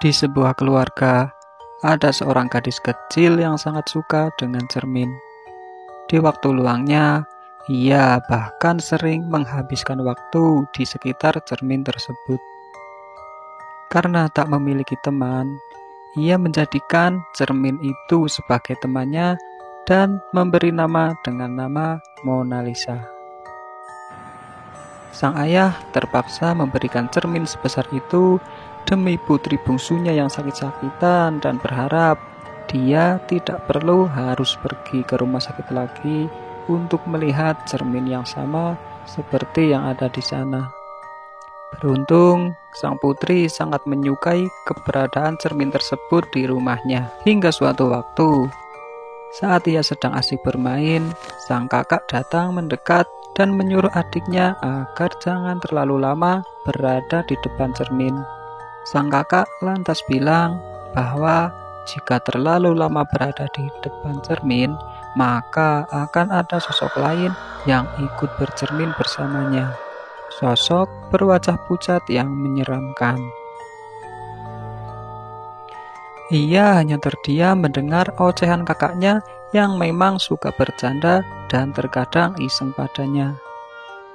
Di sebuah keluarga, ada seorang gadis kecil yang sangat suka dengan cermin. Di waktu luangnya, ia bahkan sering menghabiskan waktu di sekitar cermin tersebut. Karena tak memiliki teman, ia menjadikan cermin itu sebagai temannya dan memberi nama dengan nama Mona Lisa. Sang ayah terpaksa memberikan cermin sebesar itu demi putri bungsunya yang sakit-sakitan dan berharap dia tidak perlu harus pergi ke rumah sakit lagi untuk melihat cermin yang sama seperti yang ada di sana. Beruntung, sang putri sangat menyukai keberadaan cermin tersebut di rumahnya. Hingga suatu waktu, saat ia sedang asik bermain, sang kakak datang mendekat dan menyuruh adiknya agar jangan terlalu lama berada di depan cermin. Sang kakak lantas bilang bahwa jika terlalu lama berada di depan cermin, maka akan ada sosok lain yang ikut bercermin bersamanya. Sosok berwajah pucat yang menyeramkan. Ia hanya terdiam mendengar ocehan kakaknya yang memang suka bercanda dan terkadang iseng padanya.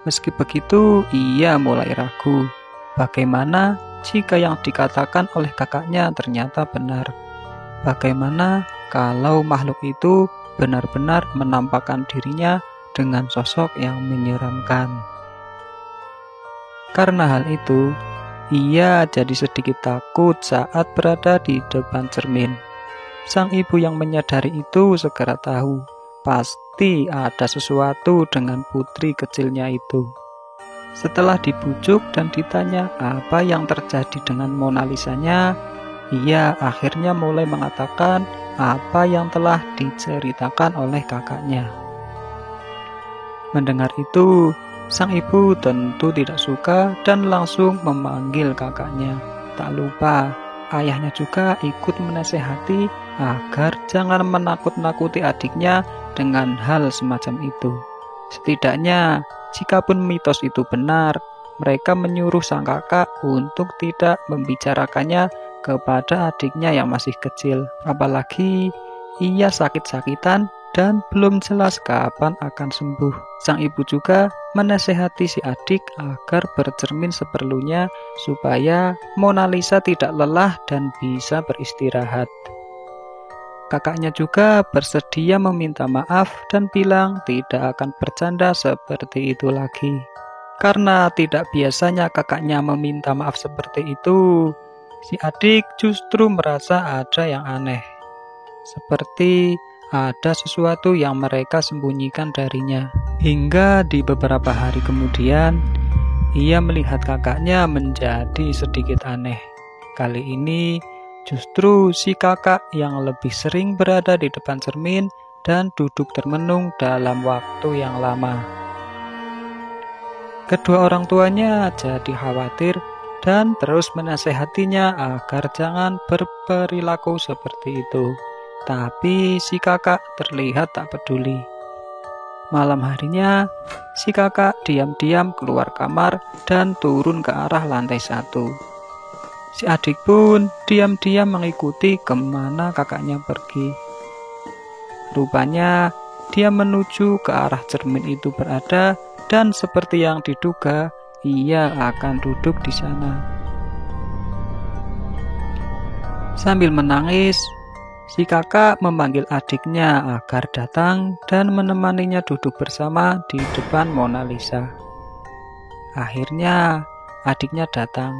Meski begitu, ia mulai ragu. Bagaimana jika yang dikatakan oleh kakaknya ternyata benar? Bagaimana kalau makhluk itu benar-benar menampakkan dirinya dengan sosok yang menyeramkan? Karena hal itu, ia jadi sedikit takut saat berada di depan cermin. Sang ibu yang menyadari itu segera tahu, pasti ada sesuatu dengan putri kecilnya itu. Setelah dibujuk dan ditanya apa yang terjadi dengan Mona Lisa-nya, ia akhirnya mulai mengatakan apa yang telah diceritakan oleh kakaknya. Mendengar itu, sang ibu tentu tidak suka dan langsung memanggil kakaknya. Tak lupa, ayahnya juga ikut menasehati agar jangan menakut-nakuti adiknya dengan hal semacam itu. Setidaknya, jikapun mitos itu benar, mereka menyuruh sang kakak untuk tidak membicarakannya kepada adiknya yang masih kecil. Apalagi ia sakit-sakitan dan belum jelas kapan akan sembuh. Sang ibu juga menasehati si adik agar bercermin seperlunya supaya Mona Lisa tidak lelah dan bisa beristirahat. Kakaknya juga bersedia meminta maaf dan bilang tidak akan bercanda seperti itu lagi. Karena tidak biasanya kakaknya meminta maaf seperti itu, si adik justru merasa ada yang aneh. Seperti ada sesuatu yang mereka sembunyikan darinya. Hingga di beberapa hari kemudian, ia melihat kakaknya menjadi sedikit aneh. Kali ini, justru si kakak yang lebih sering berada di depan cermin dan duduk termenung dalam waktu yang lama. Kedua orang tuanya jadi khawatir dan terus menasehatinya agar jangan berperilaku seperti itu. Tapi si kakak terlihat tak peduli. Malam harinya, si kakak diam-diam keluar kamar dan turun ke arah lantai 1. Si adik pun diam-diam mengikuti kemana kakaknya pergi. Rupanya, dia menuju ke arah cermin itu berada dan seperti yang diduga, ia akan duduk di sana. Sambil menangis, si kakak memanggil adiknya agar datang dan menemaninya duduk bersama di depan Mona Lisa. Akhirnya, adiknya datang.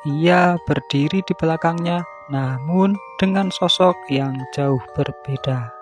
Ia berdiri di belakangnya, namun dengan sosok yang jauh berbeda.